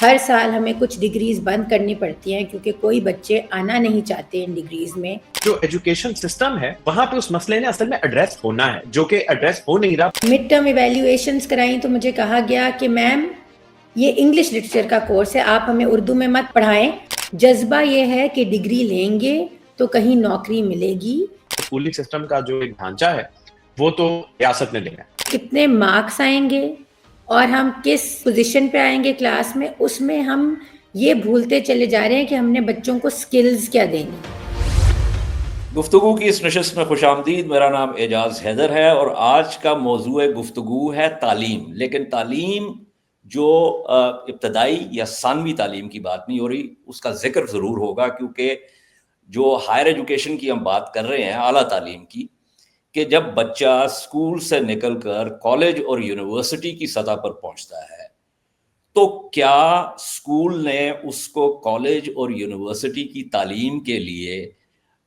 ہر سال ہمیں کچھ ڈگریز بند کرنی پڑتی ہیں کیونکہ کوئی بچے آنا نہیں چاہتے ان ڈگریز میں. جو ایجوکیشن سسٹم ہے وہاں پہ اس مسئلے نے اصل میں ایڈریس ہونا ہے جو کہ ایڈریس ہو نہیں رہا. مڈ ٹرم ایویلیویشنز کرائیں تو مجھے کہا گیا کہ میم یہ انگلش لٹریچر کا کورس ہے, آپ ہمیں اردو میں مت پڑھائیں. جذبہ یہ ہے کہ ڈگری لیں گے تو کہیں نوکری ملے گی. اسکولی سسٹم کا جو ایک ڈھانچہ ہے وہ تو ریاست نے دینا ہے. کتنے مارکس آئیں گے اور ہم کس پوزیشن پہ آئیں گے کلاس میں, اس میں ہم یہ بھولتے چلے جا رہے ہیں کہ ہم نے بچوں کو سکلز کیا دینی. گفتگو کی اس نشست میں خوش آمدید. میرا نام اعجاز حیدر ہے اور آج کا موضوع گفتگو ہے تعلیم. لیکن تعلیم جو ابتدائی یا ثانوی تعلیم کی بات نہیں ہو رہی, اس کا ذکر ضرور ہوگا کیونکہ جو ہائر ایجوکیشن کی ہم بات کر رہے ہیں, اعلیٰ تعلیم کی, کہ جب بچہ اسکول سے نکل کر کالج اور یونیورسٹی کی سطح پر پہنچتا ہے تو کیا اسکول نے اس کو کالج اور یونیورسٹی کی تعلیم کے لیے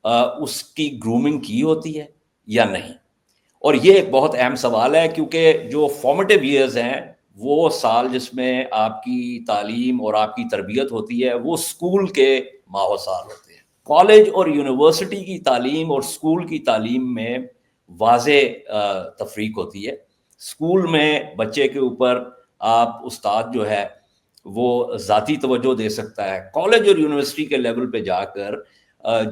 اس کی گرومنگ کی ہوتی ہے یا نہیں. اور یہ ایک بہت اہم سوال ہے کیونکہ جو فارمیٹیو ایئرز ہیں وہ سال جس میں آپ کی تعلیم اور آپ کی تربیت ہوتی ہے وہ اسکول کے ماہ سال ہوتے ہیں. کالج اور یونیورسٹی کی تعلیم اور اسکول کی تعلیم میں واضح تفریق ہوتی ہے. اسکول میں بچے کے اوپر آپ استاد جو ہے وہ ذاتی توجہ دے سکتا ہے. کالج اور یونیورسٹی کے لیول پہ جا کر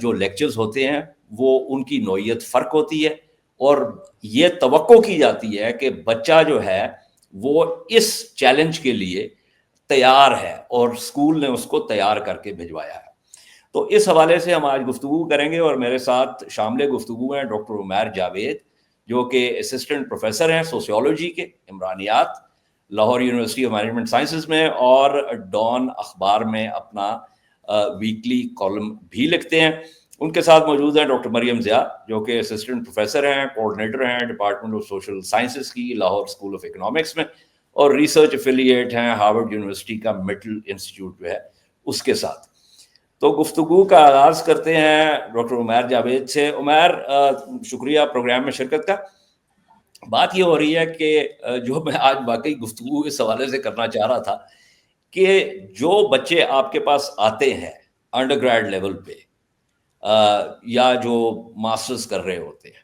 جو لیکچرز ہوتے ہیں وہ ان کی نوعیت فرق ہوتی ہے اور یہ توقع کی جاتی ہے کہ بچہ جو ہے وہ اس چیلنج کے لیے تیار ہے اور اسکول نے اس کو تیار کر کے بھجوایا ہے. تو اس حوالے سے ہم آج گفتگو کریں گے اور میرے ساتھ شامل گفتگو ہیں ڈاکٹر عمیر جاوید جو کہ اسسٹنٹ پروفیسر ہیں سوسیولوجی کے عمرانیات, Lahore university of management sciences میں, اور ڈان اخبار میں اپنا ویکلی کالم بھی لکھتے ہیں. ان کے ساتھ موجود ہیں ڈاکٹر مریم ضیاء جو کہ اسسٹنٹ پروفیسر ہیں, کوآرڈینیٹر ہیں ڈپارٹمنٹ آف سوشل سائنسز کی لاہور اسکول آف اکنامکس میں, اور ریسرچ افیلیٹ ہیں ہارورڈ یونیورسٹی کا مٹل انسٹیٹیوٹ جو ہے اس کے ساتھ. تو گفتگو کا آغاز کرتے ہیں ڈاکٹر عمیر جاوید سے. عمیر, شکریہ پروگرام میں شرکت کا. بات یہ ہو رہی ہے کہ جو میں آج واقعی گفتگو اس حوالے سے کرنا چاہ رہا تھا کہ جو بچے آپ کے پاس آتے ہیں انڈر گریڈ لیول پہ یا جو ماسٹرز کر رہے ہوتے ہیں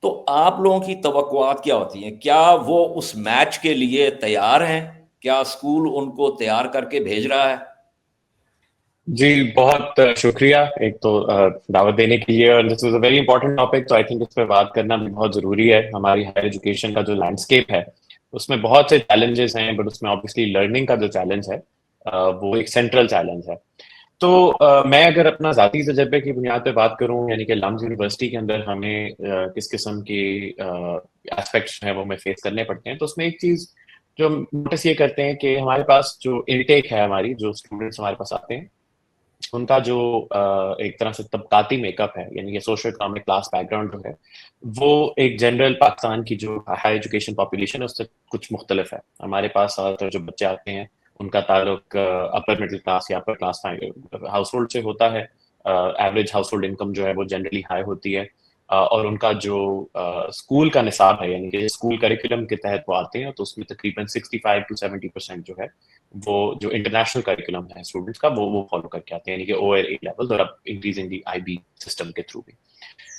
تو آپ لوگوں کی توقعات کیا ہوتی ہیں؟ کیا وہ اس میچ کے لیے تیار ہیں؟ کیا اسکول ان کو تیار کر کے بھیج رہا ہے؟ جی بہت شکریہ ایک تو دعوت دینے کے لیے, اور دس از اے ویری امپورٹنٹ ٹاپک. تو آئی تھنک اس پہ بات کرنا بھی بہت ضروری ہے. ہماری ہائر ایجوکیشن کا جو لینڈسکیپ ہے اس میں بہت سے چیلنجز ہیں, بٹ اس میں آبویسلی لرننگ کا جو چیلنج ہے وہ ایک سینٹرل چیلنج ہے. تو میں اگر اپنا ذاتی تجربے کی بنیاد پہ بات کروں, یعنی کہ لمز یونیورسٹی کے اندر ہمیں کس قسم کی ایسپیکٹس ہیں وہ ہمیں فیس کرنے پڑتے ہیں, تو اس میں ایک چیز جو ہم نوٹس یہ کرتے ہیں کہ ہمارے پاس جو انٹیک ہے, ہماری جو اسٹوڈنٹس ہمارے پاس آتے ہیں ان کا جو ایک طرح سے طبقاتی میک اپ ہے, یعنی کہ social economic class back ground جو ہے وہ ایک جنرل پاکستان کی جو ہائی ایجوکیشن پاپولیشن ہے اس سے کچھ مختلف ہے. ہمارے پاس جو بچے آتے ہیں ان کا تعلق اپر مڈل کلاس یا اپر کلاس ہاؤس ہولڈ سے ہوتا ہے. ایوریج ہاؤس ہولڈ انکم جو ہے وہ جنرلی ہائی ہوتی ہے, اور ان کا جو اسکول کا نصاب ہے, یعنی کہ اسکول کریکولم کے تحت وہ آتے ہیں, تو اس میں تقریباً 65 to 70% جو ہے وہ جو انٹرنیشنل کریکولم ہے اسٹوڈنٹس کا وہ فالو کر کے آتے ہیں, یعنی کہ او ایل اے لیول اور اب انکریزنگلی آئی بی سسٹم کے تھرو بھی.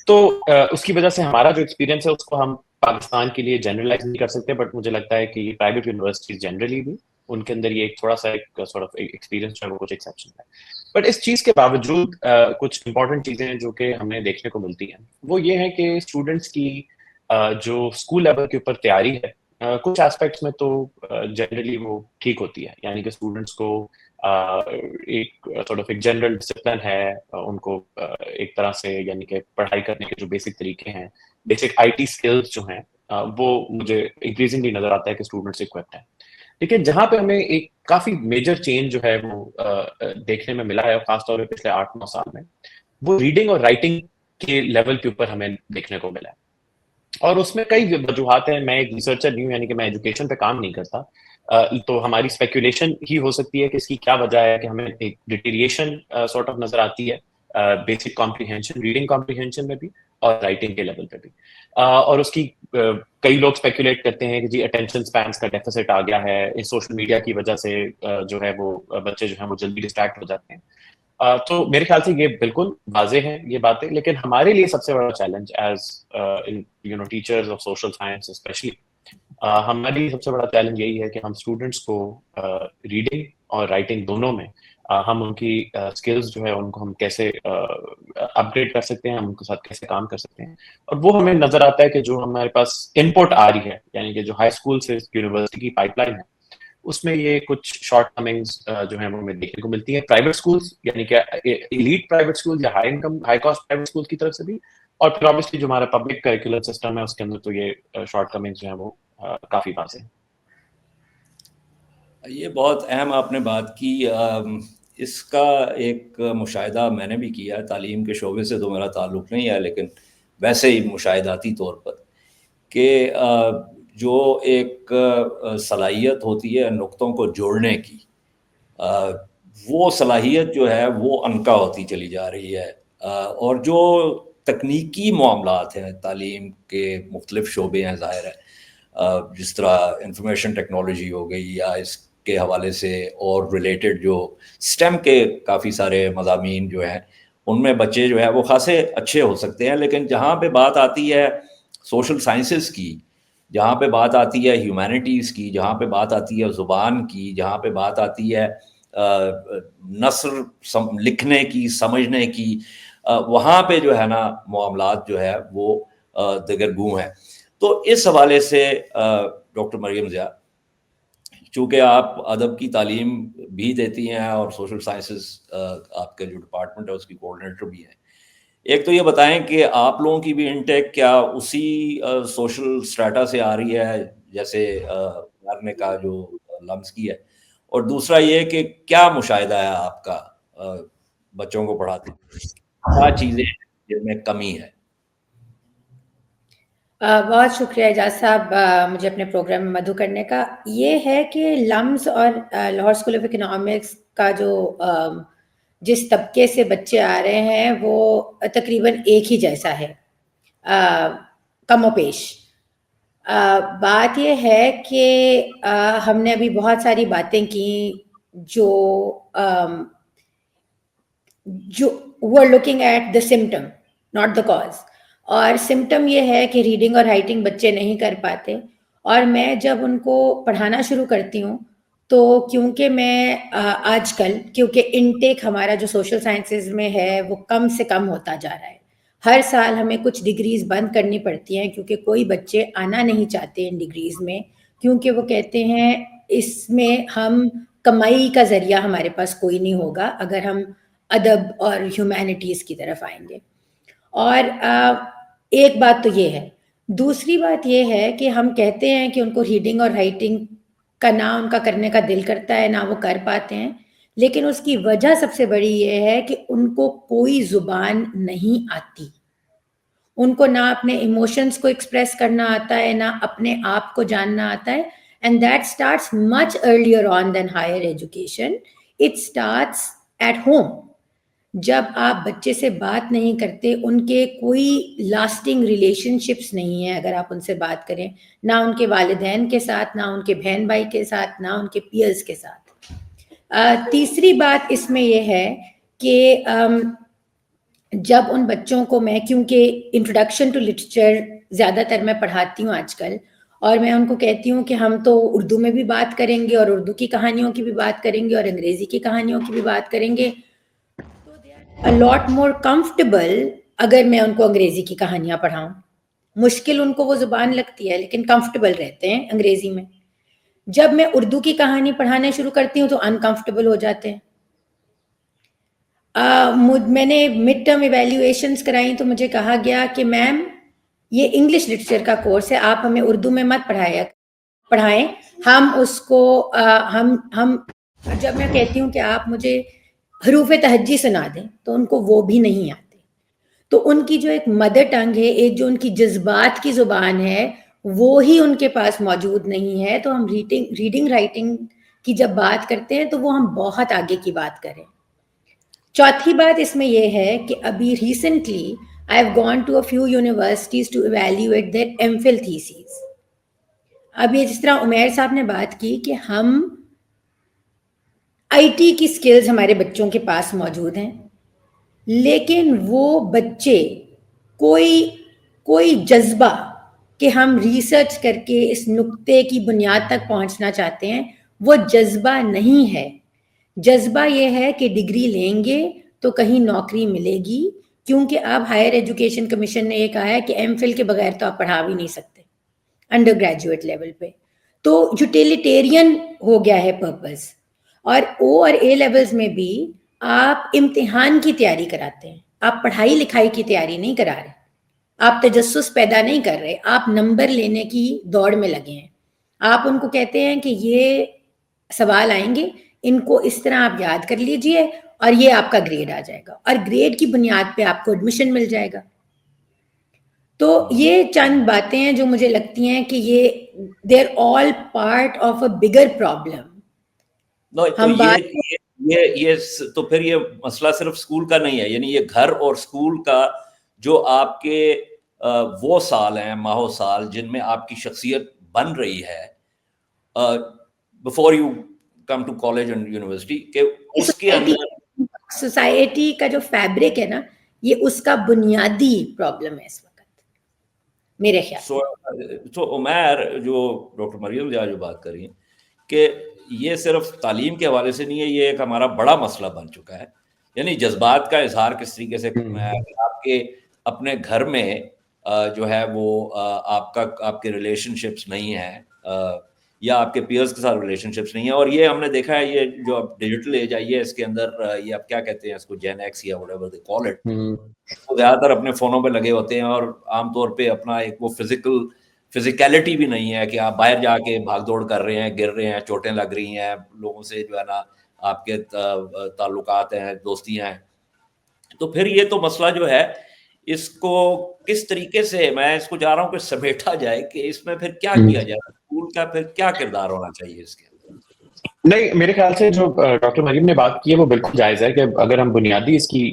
تو اس کی وجہ سے ہمارا جو ایکسپیرینس ہے اس کو ہم پاکستان کے لیے جنرلائز نہیں کر سکتے, بٹ مجھے لگتا ہے کہ یہ پرائیویٹ یونیورسٹیز جنرلی بھی ان کے اندر یہ ایک تھوڑا سا ایک سارٹ آف ایکسپیرینس جو ہے وہ کچھ ایکسیپشن ہے. بٹ اس چیز کے باوجود کچھ امپورٹنٹ چیزیں جو کہ ہمیں دیکھنے کو ملتی ہیں وہ یہ ہے کہ اسٹوڈنٹس کی جو اسکول لیول کے اوپر تیاری ہے کچھ ایسپیکٹس میں تو جنرلی وہ ٹھیک ہوتی ہے, یعنی کہ اسٹوڈنٹس کو ایک سارٹ آف ایک جنرل ڈسپلن ہے, ان کو ایک طرح سے یعنی کہ پڑھائی کرنے کے جو بیسک طریقے ہیں, بیسک آئی ٹی اسکلز جو ہیں وہ مجھے انکریزنگلی نظر آتا ہے کہ اسٹوڈنٹس اکوپڈ ہیں. لیکن جہاں پہ ہمیں ایک کافی میجر چینج جو ہے وہ دیکھنے میں ملا ہے, خاص طور پہ پچھلے 8-9 سال میں, وہ ریڈنگ اور رائٹنگ کے لیول کے اوپر ہمیں دیکھنے کو ملا ہے. اور اس میں کئی وجوہات ہیں. میں ایک ریسرچر نہیں ہوں, یعنی کہ میں ایجوکیشن پہ کام نہیں کرتا, تو ہماری اسپیکولیشن ہی ہو سکتی ہے کہ اس کی کیا وجہ ہے کہ ہمیں ایک ڈیٹیریشن سارٹ آف نظر آتی ہے بیسک کمپریہنشن, ریڈنگ کمپریہنشن میں بھی, اور رائٹنگ کے لیول پہ بھی. اور اس کی کئی لوگ اسپیکولیٹ کرتے ہیں کہ جی اٹینشن سپینس کا ڈیفیسٹ آ گیا ہے, اس سوشل میڈیا کی وجہ سے جو ہے وہ بچے جو ہیں وہ جلدی ڈسٹریکٹ ہو جاتے ہیں. تو میرے خیال سے یہ بالکل واضح ہیں یہ باتیں, لیکن ہمارے لیے سب سے بڑا challenge as teachers of social science especially, ہمارے لیے سب سے بڑا چیلنج یہی ہے کہ ہم اسٹوڈنٹس کو ریڈنگ اور رائٹنگ دونوں میں ہم ان کی اسکلز جو ہے ان کو ہم کیسے اپ گریڈ کر سکتے ہیں, ہم ان کے ساتھ کیسے کام کر سکتے ہیں. اور وہ ہمیں نظر آتا ہے کہ جو ہمارے پاس ان پٹ آ رہی ہے, یعنی کہ جو ہائی اسکول سے یونیورسٹی کی پائپ لائن ہے, اس میں یہ کچھ شارٹ کمنگز جو ہیں وہ ہمیں دیکھنے کو ملتی ہیں پرائیویٹ اسکولس, یعنی کہ ایلیٹ پرائیویٹ اسکول یا high income high cost private school کی طرف سے بھی, اور پھر obviously جو ہمارا پبلک کریکولر سسٹم ہے اس کے اندر تو یہ شارٹ کمنگز جو ہیں وہ کافی واضح ہیں. یہ بہت اہم آپ نے بات کی. اس کا ایک مشاہدہ میں نے بھی کیا, تعلیم کے شعبے سے تو میرا تعلق نہیں ہے, لیکن ویسے ہی مشاہداتی طور پر, کہ جو ایک صلاحیت ہوتی ہے نقطوں کو جوڑنے کی, وہ صلاحیت جو ہے وہ عنقا ہوتی چلی جا رہی ہے. اور جو تکنیکی معاملات ہیں, تعلیم کے مختلف شعبے ہیں ظاہر ہے, جس طرح انفارمیشن ٹیکنالوجی ہو گئی یا اس کے حوالے سے اور ریلیٹڈ جو سٹیم کے کافی سارے مضامین جو ہیں, ان میں بچے جو ہے وہ خاصے اچھے ہو سکتے ہیں. لیکن جہاں پہ بات آتی ہے سوشل سائنسز کی, جہاں پہ بات آتی ہے ہیومینٹیز کی, جہاں پہ بات آتی ہے زبان کی, جہاں پہ بات آتی ہے نثر لکھنے کی, سمجھنے کی, وہاں پہ جو ہے نا معاملات جو ہے وہ دگرگوں ہیں. تو اس حوالے سے ڈاکٹر مریم ضیاء, چونکہ آپ ادب کی تعلیم بھی دیتی ہیں اور سوشل سائنسز آپ کا جو ڈپارٹمنٹ ہے اس کی کوآرڈینیٹر بھی ہیں, ایک تو یہ بتائیں کہ آپ لوگوں کی بھی انٹیک کیا اسی سوشل اسٹریٹا سے آ رہی ہے جیسے نے کہا جو لمز کی ہے, اور دوسرا یہ کہ کیا مشاہدہ ہے آپ کا بچوں کو پڑھاتے ہیں, کیا چیزیں جن میں کمی ہے؟ بہت شکریہ اعجاز صاحب مجھے اپنے پروگرام میں مدعو کرنے کا. یہ ہے کہ لمز اور لاہور اسکول آف اکنامکس کا جو جس طبقے سے بچے آ رہے ہیں وہ تقریباً ایک ہی جیسا ہے, کم و بیش. بات یہ ہے کہ ہم نے ابھی بہت ساری باتیں کی جو we're looking at the symptom not the cause, اور سمٹم یہ ہے کہ ریڈنگ اور رائٹنگ بچے نہیں کر پاتے. اور میں جب ان کو پڑھانا شروع کرتی ہوں تو کیونکہ میں آج کل کیونکہ انٹیک ہمارا جو سوشل سائنسز میں ہے وہ کم سے کم ہوتا جا رہا ہے, ہر سال ہمیں کچھ ڈگریز بند کرنی پڑتی ہیں کیونکہ کوئی بچے آنا نہیں چاہتے ان ڈگریز میں, کیونکہ وہ کہتے ہیں اس میں ہم کمائی کا ذریعہ ہمارے پاس کوئی نہیں ہوگا اگر ہم ادب اور ہیومینٹیز کی طرف آئیں گے. اور ایک بات تو یہ ہے. دوسری بات یہ ہے کہ ہم کہتے ہیں کہ ان کو ریڈنگ اور رائٹنگ کا نہ ان کا کرنے کا دل کرتا ہے نہ وہ کر پاتے ہیں, لیکن اس کی وجہ سب سے بڑی یہ ہے کہ ان کو کوئی زبان نہیں آتی, ان کو نہ اپنے ایموشنز کو ایکسپریس کرنا آتا ہے نہ اپنے آپ کو جاننا آتا ہے. And that starts much earlier on than higher education. It starts at home. جب آپ بچے سے بات نہیں کرتے, ان کے کوئی لاسٹنگ ریلیشن شپس نہیں ہیں اگر آپ ان سے بات کریں, نہ ان کے والدین کے ساتھ, نہ ان کے بہن بھائی کے ساتھ, نہ ان کے پیئرز کے ساتھ. تیسری بات اس میں یہ ہے کہ جب ان بچوں کو میں کیونکہ انٹروڈکشن ٹو لٹریچر زیادہ تر میں پڑھاتی ہوں آج کل, اور میں ان کو کہتی ہوں کہ ہم تو اردو میں بھی بات کریں گے اور اردو کی کہانیوں کی بھی بات کریں گے اور انگریزی کی کہانیوں کی بھی بات کریں گے, a lot more comfortable اگر میں ان کو انگریزی کی کہانیاں پڑھاؤں. مشکل ان کو وہ زبان لگتی ہے لیکن کمفرٹیبل رہتے ہیں انگریزی میں. جب میں اردو کی کہانی پڑھانا شروع کرتی ہوں تو انکمفرٹیبل ہو جاتے ہیں. میں نے مڈ ٹرم ایویلیویشنز کرائیں تو مجھے کہا گیا کہ میم یہ انگلش لٹریچر کا کورس ہے, آپ ہمیں اردو میں مت پڑھائیں. ہم اس کو ہم جب میں کہتی ہوں کہ آپ مجھے حروف تہجی سنا دیں تو ان کو وہ بھی نہیں آتے. تو ان کی جو ایک مدر ٹنگ ہے, ایک جو ان کی جذبات کی زبان ہے, وہ ہی ان کے پاس موجود نہیں ہے. تو ہم ریڈنگ رائٹنگ کی جب بات کرتے ہیں تو وہ ہم بہت آگے کی بات کریں. چوتھی بات اس میں یہ ہے کہ ابھی recently I've gone to a few universities to evaluate their MPhil theses. اب یہ جس طرح عمیر صاحب نے بات کی کہ ہم IT کی سکلز ہمارے بچوں کے پاس موجود ہیں، لیکن وہ بچے کوئی جذبہ کہ ہم ریسرچ کر کے اس نقطے کی بنیاد تک پہنچنا چاہتے ہیں، وہ جذبہ نہیں ہے. جذبہ یہ ہے کہ ڈگری لیں گے تو کہیں نوکری ملے گی، کیونکہ اب ہائر ایجوکیشن کمیشن نے یہ کہا ہے کہ ایم فل کے بغیر تو آپ پڑھا بھی نہیں سکتے انڈر گریجویٹ لیول پہ. تو یوٹیلیٹیرین ہو گیا ہے پرپز. اور او اور اے لیولز میں بھی آپ امتحان کی تیاری کراتے ہیں، آپ پڑھائی لکھائی کی تیاری نہیں کرا رہے، آپ تجسس پیدا نہیں کر رہے، آپ نمبر لینے کی دوڑ میں لگے ہیں. آپ ان کو کہتے ہیں کہ یہ سوال آئیں گے، ان کو اس طرح آپ یاد کر لیجئے اور یہ آپ کا گریڈ آ جائے گا، اور گریڈ کی بنیاد پہ آپ کو ایڈمیشن مل جائے گا. تو یہ چند باتیں ہیں جو مجھے لگتی ہیں کہ یہ they're all part of a bigger problem. تو پھر یہ مسئلہ صرف اسکول کا نہیں ہے، یعنی یہ گھر اور اسکول کا جو آپ کے وہ سال ہیں، ماہو سال، جن میں آپ کی شخصیت بن رہی ہے before you come to college and university، کہ اس کے اندر سوسائٹی کا جو فیبرک ہے نا، یہ اس کا بنیادی پرابلم ہے اس وقت میرے خیال. تو عمیر، جو ڈاکٹر مریم جا جو بات کر رہی ہیں کہ یہ صرف تعلیم کے حوالے سے نہیں ہے، یہ ایک ہمارا بڑا مسئلہ بن چکا ہے. یعنی جذبات کا اظہار کس طریقے سے کرنا ہے. آپ کے اپنے گھر میں جو ہے وہ آپ کے ریلیشن شپس نہیں ہیں، یا آپ کے پیئرز کے ساتھ ریلیشن شپس نہیں ہیں. اور یہ ہم نے دیکھا ہے، یہ جو اب ڈیجیٹل ایج آئی ہے، اس کے اندر یہ آپ کیا کہتے ہیں اس کو، جین ایکس یا whatever they call it، وہ زیادہ تر اپنے فونوں پہ لگے ہوتے ہیں، اور عام طور پہ اپنا ایک وہ فزیکلٹی بھی نہیں ہے کہ آپ باہر جا کے بھاگ دوڑ کر رہے ہیں، گر رہے ہیں، چوٹیں لگ رہی ہیں، لوگوں سے جو ہے نا آپ کے تعلقات ہیں، دوستی ہیں. تو پھر یہ تو مسئلہ جو ہے، اس کو کس طریقے سے میں اس کو چاہ رہا ہوں کہ سمیٹا جائے کہ اس میں پھر کیا کیا جائے، اسکول کا پھر کیا کردار ہونا چاہیے اس کے. نہیں، میرے خیال سے جو ڈاکٹر مریم نے بات کی ہے وہ بالکل جائز ہے، کہ اگر ہم بنیادی اس کی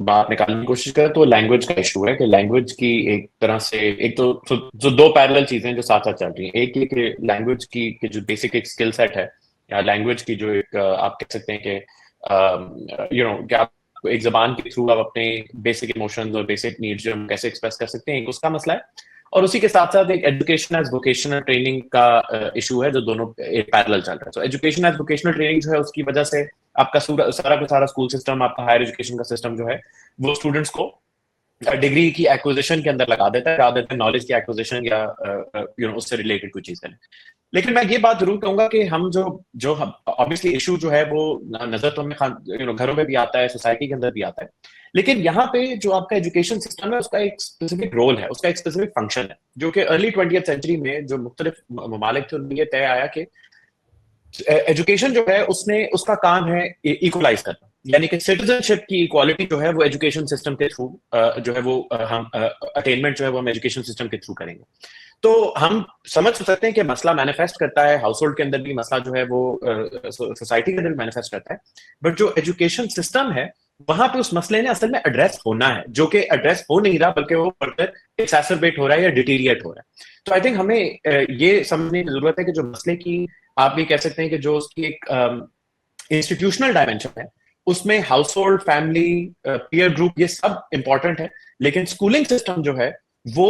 بات نکالنے کی کوشش کریں تو لینگویج کا ایشو ہے. کہ لینگویج کی ایک طرح سے، ایک تو جو دو پیرلل چیزیں جو ساتھ ساتھ چل رہی ہیں، ایک یہ کہ لینگویج کی جو بیسک ایک اسکل سیٹ ہے، یا لینگویج کی جو ایک آپ کہہ سکتے ہیں کہ کہ آپ ایک زبان کے تھرو آپ اپنے بیسک ایموشنز اور بیسک نیڈز جو ہم کیسے ایکسپریس کر سکتے ہیں، اس کا مسئلہ ہے. اور اسی کے ساتھ ساتھ ایک ایجوکیشن ایز ووکیشنل ٹریننگ کا ایشو ہے، جو دونوں پیرلل چل رہا ہے. تو ایجوکیشن ایز ووکیشنل ٹریننگ جو ہے، اس کی وجہ سے آپ کا سارا کا سارا اسکول سسٹم، آپ کا ہائر ایجوکیشن کا سسٹم جو ہے، وہ اسٹوڈنٹس کو ڈگری کی ایکوزیشن کے اندر لگا دیتا ہے، نالج کی ایکوزیشن یا اس سے ریلیٹڈ کوئی چیز کریں. لیکن میں یہ بات ضرور کہوں گا کہ ہم جو obviously ایشو جو ہے وہ نظر تو ہمیں گھروں میں بھی آتا ہے، سوسائٹی کے اندر بھی آتا ہے، لیکن یہاں پہ جو آپ کا ایجوکیشن سسٹم ہے، اس کا ایک اسپیسیفک رول ہے، اس کا ایک اسپیسیفک فنکشن ہے، جو کہ ارلی 20th سینچری میں جو مختلف ممالک تھے ان میں یہ طے آیا کہ ایجوکیشن جو ہے اس کا کام ہے ایکولائز کرنا، یعنی کہ سٹیزن شپ کی ایکوالٹی جو ہے وہ ایجوکیشن سسٹم کے تھرو جو ہے وہ ہم اٹینمنٹ جو ہے وہ ہم ایجوکیشن سسٹم کے تھرو کریں گے. تو ہم سمجھ سکتے ہیں کہ مسئلہ مینیفیسٹ کرتا ہے ہاؤس ہولڈ کے اندر بھی، مسئلہ جو ہے وہ سوسائٹی کے اندر بھی مینیفیسٹ کرتا ہے، بٹ جو ایجوکیشن سسٹم ہے وہاں پہ اس مسئلے نے اصل میں ایڈریس ہونا ہے، جو کہ ایڈریس ہو نہیں رہا، بلکہ وہ فردر ایکسیسربیٹ ہو رہا ہے یا ڈیٹیریٹ ہو رہا ہے. تو آئی تھنک ہمیں یہ سمجھنے کی ضرورت ہے کہ جو مسئلے کی آپ یہ کہہ سکتے ہیں کہ جو اس کی ایک انسٹیٹیوشنل ڈائمینشن ہے، اس میں house hold, family, peer group, یہ سب امپورٹنٹ ہے، لیکن اسکولنگ سسٹم جو ہے وہ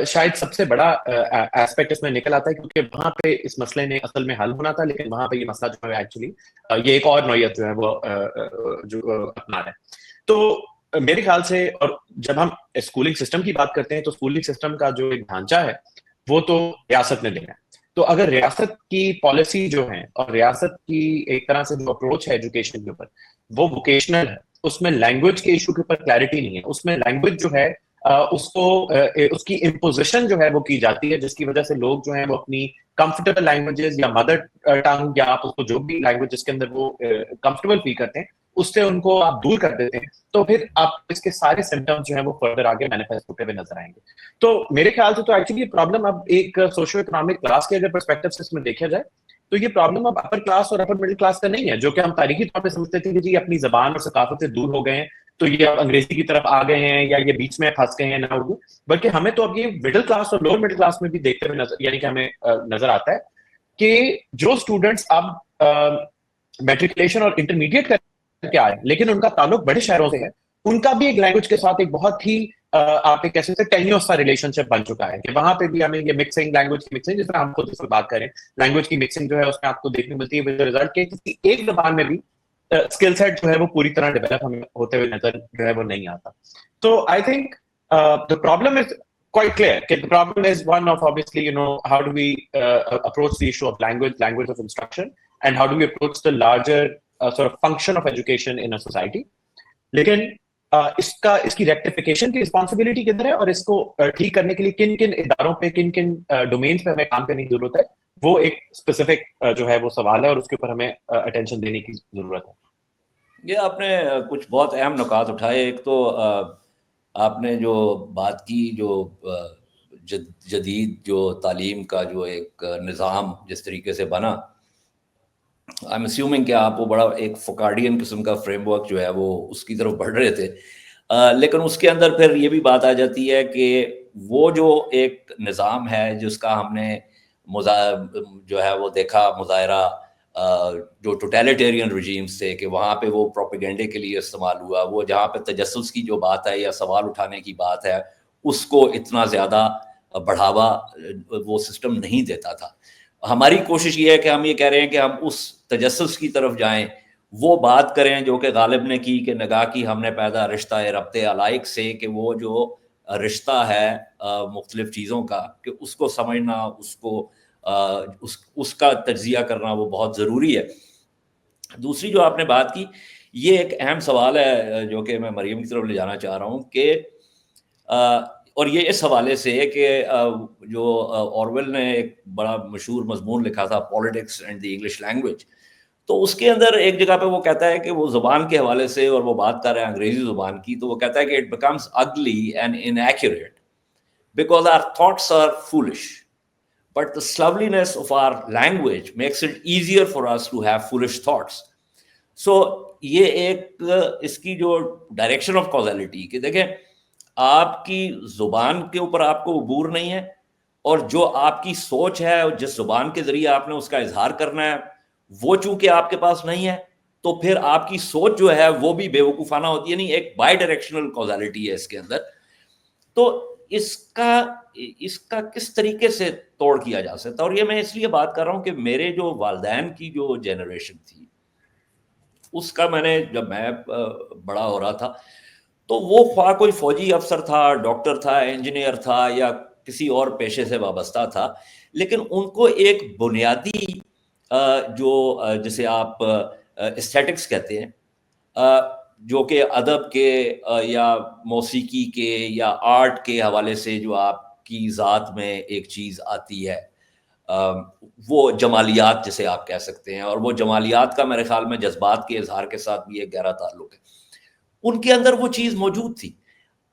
شاید سب سے بڑا ایسپیکٹ اس میں نکل آتا ہے، کیونکہ وہاں پہ اس مسئلے نے اصل میں حل ہونا تھا، لیکن وہاں پہ یہ مسئلہ جو ہے ایکچولی یہ ایک اور نوعیت جو ہے وہ جو اپنا رہا ہے. تو میرے خیال سے، اور جب ہم اسکولنگ سسٹم کی بات کرتے ہیں تو اسکولنگ سسٹم کا جو ایک ڈھانچہ ہے وہ تو ریاست نے دینا ہے. تو اگر ریاست کی پالیسی جو ہے اور ریاست کی ایک طرح سے جو اپروچ ہے ایجوکیشن کے اوپر وہ ووکیشنل ہے، اس میں لینگویج کے ایشو کے اوپر کلیئرٹی نہیں ہے، اس میں لینگویج جو ہے اس کو اس کی امپوزیشن جو ہے وہ کی جاتی ہے، جس کی وجہ سے لوگ جو ہیں وہ اپنی کمفرٹیبل لینگویجز یا مدر ٹنگ یا آپ اس کو جو بھی لینگویج جس کے اندر وہ کمفرٹیبل فیل کرتے ہیں اس سے ان کو آپ دور کر دیتے ہیں. تو پھر آپ اس کے سارے سمپٹمز جو ہیں وہ فردر آگے مینیفیسٹ ہوتے ہوئے نظر آئیں گے. تو میرے خیال سے تو ایکچولی یہ پرابلم اب ایک سوشو اکنامک کلاس کے اگر پرسپیکٹو سے اس میں دیکھا جائے تو یہ پرابلم اب اپر کلاس اور اپر مڈل کلاس کا نہیں ہے، جو کہ ہم تاریخی طور پہ سمجھتے تھے کہ جی اپنی زبان اور ثقافت سے دور ہو گئے ہیں تو یہ اب انگریزی کی طرف آ گئے ہیں یا یہ بیچ میں پھنس گئے ہیں نہ اردو, بلکہ ہمیں تو اب یہ مڈل کلاس اور لوور مڈل کلاس میں بھی دیکھتے ہوئے نظر, یعنی کہ ہمیں نظر آتا ہے کہ جو اسٹوڈنٹس اب میٹریکولیشن اور انٹرمیڈیٹ کر کے آئے لیکن ان کا تعلق بڑے شہروں سے ہے, ان کا بھی ایک لینگویج کے ساتھ ایک بہت ہی آپ کہہ سکتے ہیں ٹینیوس سا ریلیشن شپ بن چکا ہے کہ وہاں پہ بھی ہمیں یہ مکسنگ, لینگویج کی مکسنگ, جس طرح ہم خود اس پر بات کریں لینگویج کی مکسنگ جو ہے اس میں آپ کو دیکھنے ملتی ہے ود ریزلٹ کہ کسی ایک زبان میں بھی اسکل سیٹ جو ہے وہ پوری طرح ڈیولپ ہمیں ہوتے ہوئے نظر جو ہے وہ نہیں آتا. تو I think the problem is quite clear. Okay, the problem is one of obviously, how do we approach the issue of language of instruction, and how do we approach the larger sort of function of education in a society. لیکن اس کی rectification کی responsibility کدھر ہے, اور اس کو ٹھیک کرنے کے لیے کن کن اداروں پہ, کن کن ڈومینس پہ ہمیں کام کرنے کی ضرورت ہے, وہ ایک اسپیسیفک جو ہے وہ سوال ہے اور اس کے اوپر ہمیں اٹینشن دینے کی ضرورت ہے. یہ آپ نے کچھ بہت اہم نکات اٹھائے. ایک تو آپ نے جو بات کی جو جدید جو تعلیم کا جو ایک نظام جس طریقے سے بنا, آئی ایم اسیومنگ کہ آپ وہ بڑا ایک فوکارڈین قسم کا فریم ورک جو ہے وہ اس کی طرف بڑھ رہے تھے, لیکن اس کے اندر پھر یہ بھی بات آ جاتی ہے کہ وہ جو ایک نظام ہے جس کا ہم نے جو ہے وہ دیکھا مظاہرہ جو ٹوٹیلیٹیرین رجیمز تھے کہ وہاں پہ وہ پروپیگنڈے کے لیے استعمال ہوا, وہ جہاں پہ تجسس کی جو بات ہے یا سوال اٹھانے کی بات ہے اس کو اتنا زیادہ بڑھاوا وہ سسٹم نہیں دیتا تھا. ہماری کوشش یہ ہے کہ ہم یہ کہہ رہے ہیں کہ ہم اس تجسس کی طرف جائیں, وہ بات کریں جو کہ غالب نے کی کہ نگاہ کی ہم نے پیدا رشتہ ربط علائق سے, کہ وہ جو رشتہ ہے مختلف چیزوں کا کہ اس کو سمجھنا, اس کو اس کا تجزیہ کرنا وہ بہت ضروری ہے. دوسری جو آپ نے بات کی یہ ایک اہم سوال ہے جو کہ میں مریم کی طرف لے جانا چاہ رہا ہوں کہ اور یہ اس حوالے سے کہ جو اورویل نے ایک بڑا مشہور مضمون لکھا تھا politics and the English language, تو اس کے اندر ایک جگہ پہ وہ کہتا ہے کہ وہ زبان کے حوالے سے, اور وہ بات کر رہے ہیں انگریزی زبان کی, تو وہ کہتا ہے کہ it becomes ugly and inaccurate because our thoughts are foolish, but the slovenliness of our language makes it easier for us to have foolish thoughts. So یہ ایک اس کی جو ڈائریکشن آف کازیلٹی کہ دیکھیں آپ کی زبان کے اوپر آپ کو عبور نہیں ہے, اور جو آپ کی سوچ ہے اور جس زبان کے ذریعے آپ نے اس کا اظہار کرنا ہے وہ چونکہ آپ کے پاس نہیں ہے, تو پھر آپ کی سوچ جو ہے وہ بھی بے وقوفانہ ہوتی ہے. یعنی ایک بائی ڈائریکشنل کازیلٹی ہے اس کے اندر. تو اس کا کس طریقے سے توڑ کیا جا سکتا ہے, اور یہ میں اس لیے بات کر رہا ہوں کہ میرے جو والدین کی جو جنریشن تھی اس کا میں نے جب میں بڑا ہو رہا تھا تو وہ خواہ کوئی فوجی افسر تھا, ڈاکٹر تھا, انجینئر تھا یا کسی اور پیشے سے وابستہ تھا, لیکن ان کو ایک بنیادی جو جسے آپ ایستھیٹکس کہتے ہیں, جو کہ ادب کے یا موسیقی کے یا آرٹ کے حوالے سے جو آپ کی ذات میں ایک چیز آتی ہے, وہ جمالیات جسے آپ کہہ سکتے ہیں, اور وہ جمالیات کا میرے خیال میں جذبات کے اظہار کے ساتھ بھی ایک گہرا تعلق ہے. ان کے اندر وہ چیز موجود تھی.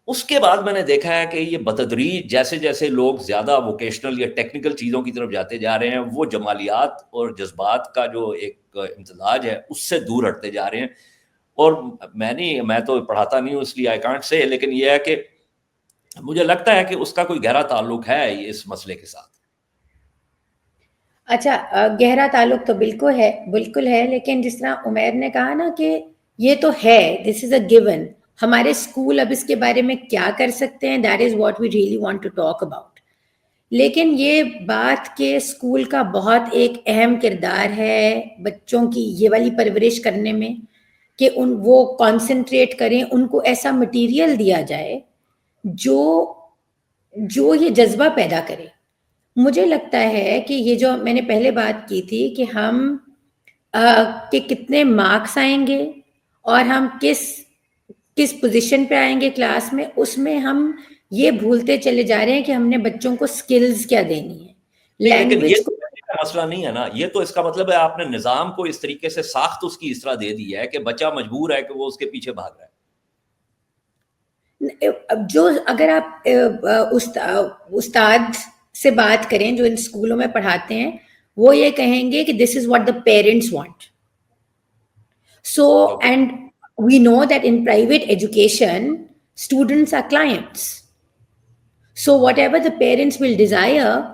اس کے بعد میں نے دیکھا ہے کہ یہ بتدریج جیسے جیسے لوگ زیادہ ووکیشنل یا ٹیکنیکل چیزوں کی طرف جاتے جا رہے ہیں, وہ جمالیات اور جذبات کا جو ایک امتزاج ہے اس سے دور ہٹتے جا رہے ہیں. اور میں تو پڑھاتا نہیں ہوں اس لیے آئی کانٹ سے, لیکن یہ ہے کہ مجھے لگتا ہے کہ اس کا کوئی گہرا تعلق ہے اس مسئلے کے ساتھ. اچھا, گہرا تعلق تو بالکل ہے, لیکن جس طرح عمیر نے کہا نا کہ یہ تو ہے, دس از اے گیون. ہمارے اسکول اب اس کے بارے میں کیا کر سکتے ہیں, that is what we really want to talk about. لیکن یہ بات کہ اسکول کا بہت ایک اہم کردار ہے بچوں کی یہ والی پرورش کرنے میں کہ وہ کانسنٹریٹ کریں, ان کو ایسا مٹیریل دیا جائے جو یہ جذبہ پیدا کرے. مجھے لگتا ہے کہ یہ جو میں نے پہلے بات کی تھی کہ ہم کہ کتنے مارکس آئیں گے اور ہم کس پوزیشن پہ آئیں گے کلاس میں, اس میں ہم یہ بھولتے چلے جا رہے ہیں کہ ہم نے بچوں کو سکلز کیا دینی ہے. لینگویج کا مسئلہ نہیں ہے نا, یہ تو اس کا مطلب ہے آپ نے نظام کو اس طریقے سے ساخت اس کی اس طرح دے دی ہے کہ بچہ مجبور ہے کہ وہ اس کے پیچھے بھاگ رہا ہے. جو اگر آپ استاد سے بات کریں جو ان اسکولوں میں پڑھاتے ہیں, وہ یہ کہیں گے کہ this is what the parents want. So and we know that in private education, students are clients. So whatever the parents will desire,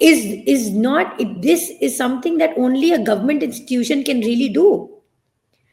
is not, this is something that only a government institution can really do.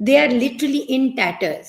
They are literally in tatters.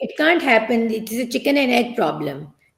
it can't happen. It is a chicken and egg problem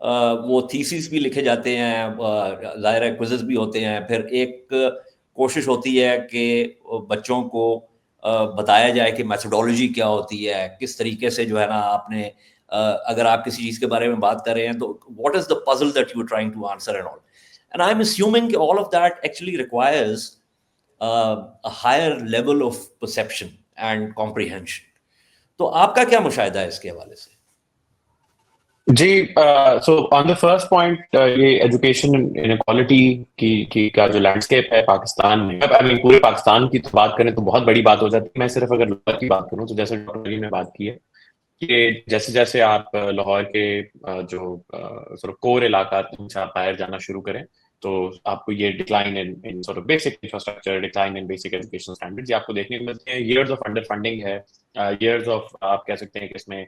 وہ thesis بھی لکھے جاتے ہیں, ظاہر ہے quizzes بھی ہوتے ہیں, پھر ایک کوشش ہوتی ہے کہ بچوں کو بتایا جائے کہ میتھڈولوجی کیا ہوتی ہے, کس طریقے سے جو ہے نا آپ نے اگر آپ کسی چیز کے بارے میں بات کر رہے ہیں تو what is the puzzle that you are trying to answer and all, and I am assuming کہ all of that actually requires a higher level of perception and comprehension. تو آپ کا کیا مشاہدہ ہے اس کے حوالے سے؟ جی, سو آن دا فرسٹ پوائنٹ, یہ ایجوکیشن انیکوالٹی کی کا جو لینڈسکیپ ہے پاکستان میں, پورے پاکستان کی تو بات کریں تو بہت بڑی بات ہو جاتی ہے. میں صرف اگر لاہور کی بات کروں تو جیسے ڈاکٹر علی نے بات کی ہے کہ جیسے جیسے آپ لاہور کے جو کور علاقہ سے آپ باہر جانا شروع کریں تو آپ کو یہ decline in sort of basic infrastructure, decline in basic education standards یہ آپ کو دیکھنے کو ملتے ہیں. ایئرز آف انڈر فنڈنگ ہے, ایئرز آف آپ کہہ سکتے ہیں کہ اس میں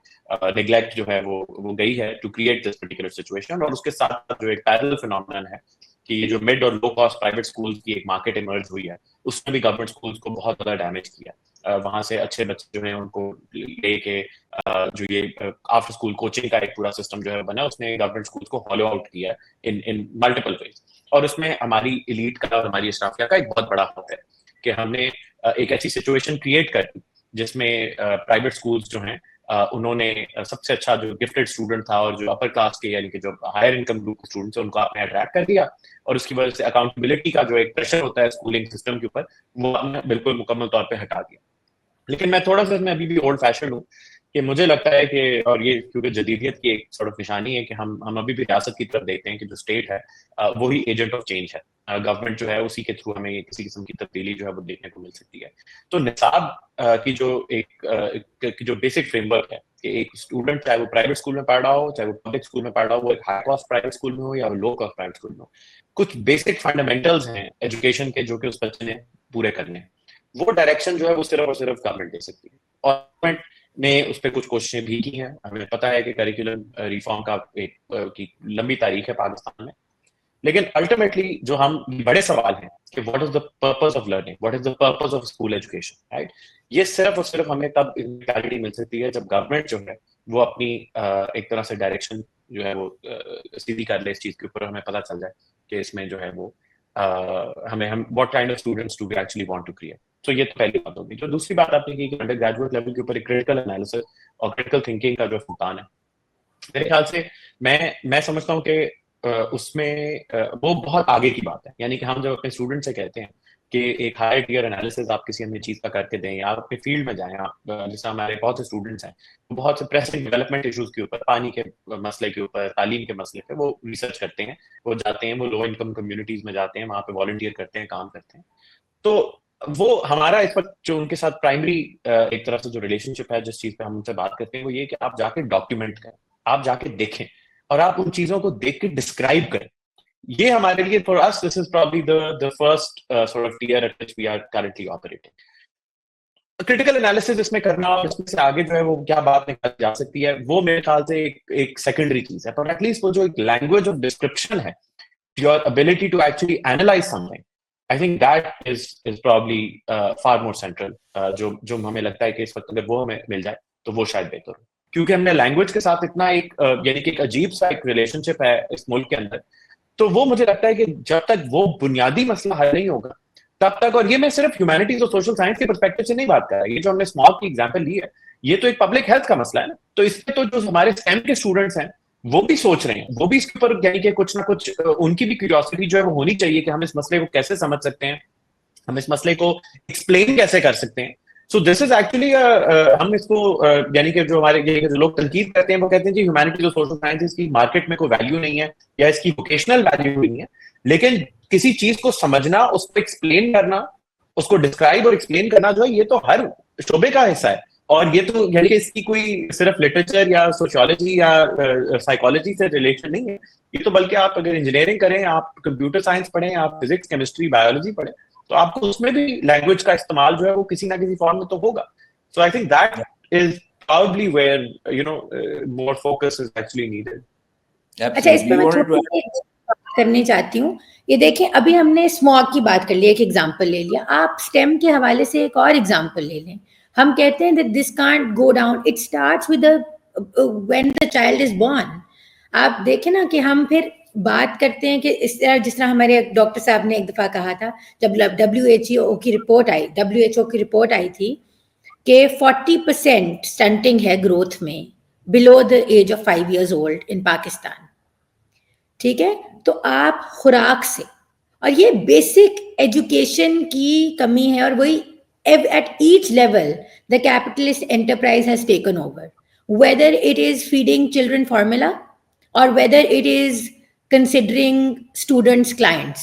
نیگلیکٹ جو ہے وہ گئی ہے to create this particular situation. اور اس کے ساتھ جو ایک پیرل فینومینن ہے کہ یہ جو مڈ اور لو کاسٹ پرائیویٹ اسکولز کی ایک مارکیٹ ایمرج ہوئی ہے, اس نے بھی گورنمنٹ اسکولز کو بہت زیادہ ڈیمیج کیا. وہاں سے اچھے بچے جو ہیں ان کو لے کے جو یہ آفٹر اسکول کوچنگ کا ایک پورا سسٹم جو ہے بنا, اس نے گورنمنٹ اسکولز کو ہالو آؤٹ کیا ان ملٹیپل ویز. اور اس میں ہماری ایلیٹ کا اور ہماری اشرافیہ کا ایک بہت بڑا ہاتھ ہے کہ ہم نے ایک ایسی سچویشن کریٹ کر دی جس میں پرائیویٹ اسکولز جو ہیں انہوں نے سب سے اچھا جو گفٹڈ اسٹوڈنٹ تھا اور جو اپر کلاس کے یعنی کہ جو ہائر انکم گروپ کے اسٹوڈنٹس ہیں ان کو آپ نے اٹریکٹ کر دیا, اور اس کی وجہ سے اکاؤنٹیبلٹی کا جو ایک پریشر ہوتا ہے اسکولنگ سسٹم کے اوپر وہ ہم نے بالکل مکمل طور پہ ہٹا دیا. لیکن میں تھوڑا سا میں ابھی بھی اولڈ فیشن ہوں کہ مجھے لگتا ہے کہ, اور یہ کیونکہ جدیدیت کی ایک سارٹ آف نشانی ہے کہ ہم ابھی بھی ریاست کی طرف دیکھتے ہیں کہ جو اسٹیٹ ہے وہی ایجنٹ آف چینج ہے. گورنمنٹ جو ہے اسی کے تھرو ہمیں کسی قسم کی تبدیلی جو ہے وہ دیکھنے کو مل سکتی ہے. تو نصاب کی جو ایک جو بیسک فریم ورک ہے کہ ایک اسٹوڈنٹ چاہے وہ پرائیویٹ اسکول میں پڑھ رہا ہو, چاہے وہ پبلک اسکول میں پڑھ رہا ہو, وہ ایک ہائی کاسٹ پرائیویٹ اسکول میں ہو یا لو کاسٹ پرائیویٹ اسکول میں ہو, کچھ بیسک فنڈامنٹلز ہیں ایجوکیشن کے جو کہ اس بچے نے پورے کرنے ہیں. وہ ڈائریکشن جو ہے وہ صرف اور صرف گورنمنٹ دے سکتی ہے, اور گورنمنٹ نے اس پہ کچھ کوششیں بھی کی ہیں. ہمیں پتہ ہے کہ کریکولم ریفارم کا ایک لمبی تاریخ ہے پاکستان میں, لیکن الٹیمیٹلی جو ہم بڑے سوال ہیں کہ what is the purpose of learning, what is the purpose of school education, right, یہ صرف اور صرف ہمیں تب کلیئرٹی مل سکتی ہے جب گورنمنٹ جو ہے وہ اپنی ایک طرح سے ڈائریکشن جو ہے وہ سیدھی کر لے اس چیز کے اوپر, ہمیں پتہ چل جائے کہ اس میں جو ہے وہ ہم what kind of students do we actually want to create. تو یہ تو پہلی بات ہوگی. جو دوسری بات آپ نے کی کہ انڈر گریجویٹ لیول کے اوپر ایک کریٹیکل انالیسس اور کریٹیکل تھنکنگ کا جو فقدان ہے, میرے خیال سے میں سمجھتا ہوں کہ اس میں وہ بہت آگے کی بات ہے. یعنی کہ ہم جب اپنے اسٹوڈنٹ سے کہتے ہیں کہ ایک ہائی ٹیئر انالیسس آپ کسی اپنی چیز کا کر کے دیں, یا آپ اپنے فیلڈ میں جائیں, آپ جیسے ہمارے بہت سے اسٹوڈنٹس ہیں بہت سے پریسنگ ڈیولپمنٹ ایشوز کے اوپر, پانی کے مسئلے کے اوپر, تعلیم کے مسئلے پہ وہ ریسرچ کرتے ہیں, وہ جاتے ہیں, وہ لو انکم کمیونٹیز میں جاتے ہیں, وہاں پہ والنٹیئر کرتے ہیں, کام کرتے ہیں. تو وہ ہمارا اس وقت جو ان کے ساتھ پرائمری ایک طرح سے جو ریلیشن شپ ہے جس چیز پہ ہم ان سے بات کرتے ہیں وہ یہ کہ آپ جا کے ڈاکیومنٹ کریں, آپ جا کے دیکھیں اور آپ ان چیزوں کو دیکھ کے ڈسکرائب کریں. یہ ہمارے لیے for us this is probably the first sort of tier at which we are currently operating. Critical analysis اس میں کرنا اور اس میں سے آگے جو ہے وہ کیا بات نکال جا سکتی ہے وہ میرے خیال سے ایک سیکنڈری چیز ہے, پر ایٹ لیسٹ وہ جو ایک لینگویج آف ڈسکرپشن ہے, your ability to actually analyze something, I think that is probably far more central. جو ہمیں لگتا ہے کہ اس وقت اگر وہ ہمیں مل جائے تو وہ شاید بہتر ہو, کیونکہ ہم نے لینگویج کے ساتھ اتنا ایک یعنی کہ ایک عجیب سا ایک ریلیشن شپ ہے اس ملک کے اندر. تو وہ مجھے لگتا ہے کہ جب تک وہ بنیادی مسئلہ حل نہیں ہوگا تب تک, اور یہ میں صرف ہیومینٹیز اور سوشل سائنس کے پرسپیکٹو سے نہیں بات کر رہا, یہ جو ہم نے اسماگ کی ایگزامپل لی ہے یہ تو ایک پبلک ہیلتھ کا مسئلہ ہے نا. تو اس پہ تو جو ہمارے اسٹیم کے اسٹوڈنٹس ہیں وہ بھی سوچ رہے ہیں, وہ بھی اس کے اوپر یعنی کہ کچھ نہ کچھ ان کی بھی کیوریوسٹی جو ہے وہ ہونی چاہیے کہ ہم اس مسئلے کو کیسے سمجھ سکتے ہیں, ہم اس مسئلے کو ایکسپلین کیسے کر سکتے ہیں. سو دس از ایکچولی ہم اس کو یعنی کہ جو ہمارے جو لوگ تنقید کرتے ہیں وہ کہتے ہیں کہ ہیومینٹیز اور سوشل سائنسز کی مارکیٹ میں کوئی ویلیو نہیں ہے یا اس کی ووکیشنل ویلیو نہیں ہے, لیکن کسی چیز کو سمجھنا, اس کو ایکسپلین کرنا, اس کو ڈسکرائب اور ایکسپلین کرنا جو ہے یہ تو ہر شعبے کا حصہ ہے. اور یہ تو یعنی کہ اس کی کوئی صرف لٹریچر یا سوشیولوجی یا سائیکالوجی سے ریلیشن نہیں ہے, یہ تو بلکہ آپ اگر انجینئرنگ کریں, آپ کمپیوٹر سائنس پڑھیں, آپ فزکس, کیمسٹری, بایولوجی پڑھیں, تو آپ کو اس میں بھی لینگویج کا استعمال جو ہے وہ کسی نہ کسی فارم میں تو ہوگا. So I think that is probably where more focus is actually needed. اچھا, اس پہ میں تھوڑی سی بات کرنی چاہتی ہوں. یہ دیکھیں ابھی ہم نے اسماگ کی بات کر لی, ایک ایگزامپل لے لیا, آپ اسٹیم کے حوالے سے ایک اور ایگزامپل لے لیں. ہم کہتے ہیں that this can't go down, it starts with when the child is born. آپ دیکھیں نا کہ ہم پھر بات کرتے ہیں کہ اس طرح جس طرح ہمارے ڈاکٹر صاحب نے ایک دفعہ کہا تھا جب WHO کی رپورٹ آئی تھی کہ 40% اسٹنٹنگ ہے گروتھ میں بلو دا ایج آف 5 years old ان پاکستان. ٹھیک ہے, تو آپ خوراک سے, اور یہ بیسک ایجوکیشن کی کمی ہے, اور وہی at each level the capitalist enterprise has taken over, whether it is feeding children formula or whether it is considering students clients.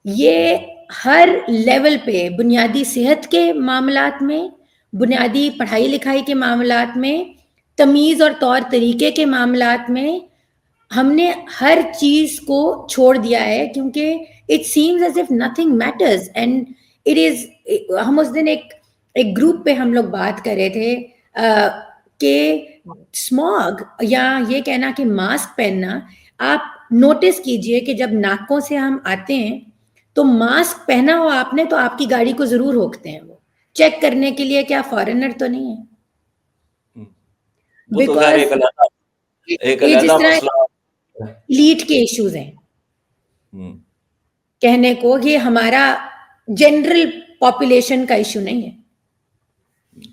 یہ ہر لیول پہ بنیادی صحت کے معاملات میں, بنیادی پڑھائی لکھائی کے معاملات میں, تمیز اور طور طریقے کے معاملات میں ہم نے ہر چیز کو چھوڑ دیا ہے, کیونکہ it seems as if nothing matters. And it is, ہم اس دن ایک گروپ پہ ہم لوگ بات کر رہے تھے کہ اسموگ یا یہ کہنا کہ ماسک پہننا, آپ نوٹس کیجئے کہ جب ناکوں سے ہم آتے ہیں تو ماسک پہنا ہو آپ نے تو آپ کی گاڑی کو ضرور روکتے ہیں, وہ چیک کرنے کے لیے کیا فارنر تو نہیں ہے. یہ جس طرح لیٹ کے ایشوز ہیں کہنے کو, یہ ہمارا جنرل پاپولیشن کا ایشو نہیں ہے.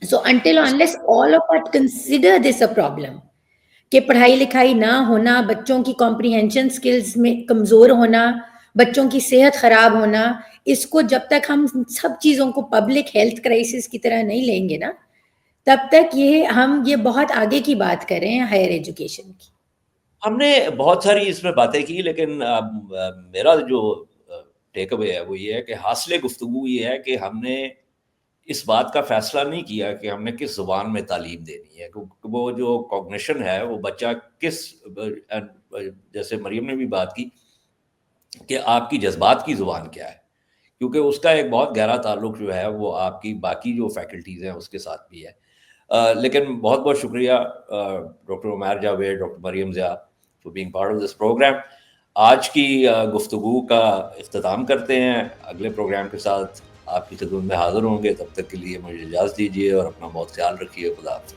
So until unless all of us consider this a problem, کہ پڑھائی لکھائی نہ ہونا, بچوں کی کمپریہنشن سکلز میں کمزور ہونا, بچوں کی صحت خراب ہونا, اس کو جب تک ہم سب چیزوں کو پبلک ہیلتھ کرائسس کی طرح نہیں لیں گے نا, تب تک ہم یہ بہت آگے کی بات کر رہے ہیں ہائر ایجوکیشن کی. ہم نے بہت ساری اس میں باتیں کی, لیکن میرا جو ٹیک اوے ہے وہ یہ ہے کہ حاصل گفتگو یہ ہے کہ ہم نے اس بات کا فیصلہ نہیں کیا کہ ہم نے کس زبان میں تعلیم دینی ہے. وہ جو کوگنیشن ہے وہ بچہ کس, جیسے مریم نے بھی بات کی کہ آپ کی جذبات کی زبان کیا ہے, کیونکہ اس کا ایک بہت گہرا تعلق جو ہے وہ آپ کی باقی جو فیکلٹیز ہیں اس کے ساتھ بھی ہے. لیکن بہت بہت شکریہ doctor Umair Javed, doctor Maryam Zia for being part of this program. آج کی گفتگو کا اختتام کرتے ہیں, اگلے پروگرام کے ساتھ آپ کی خدمت میں حاضر ہوں گے. تب تک کے لیے مجھے اجازت دیجیے اور اپنا بہت خیال رکھیے. خدا حافظ.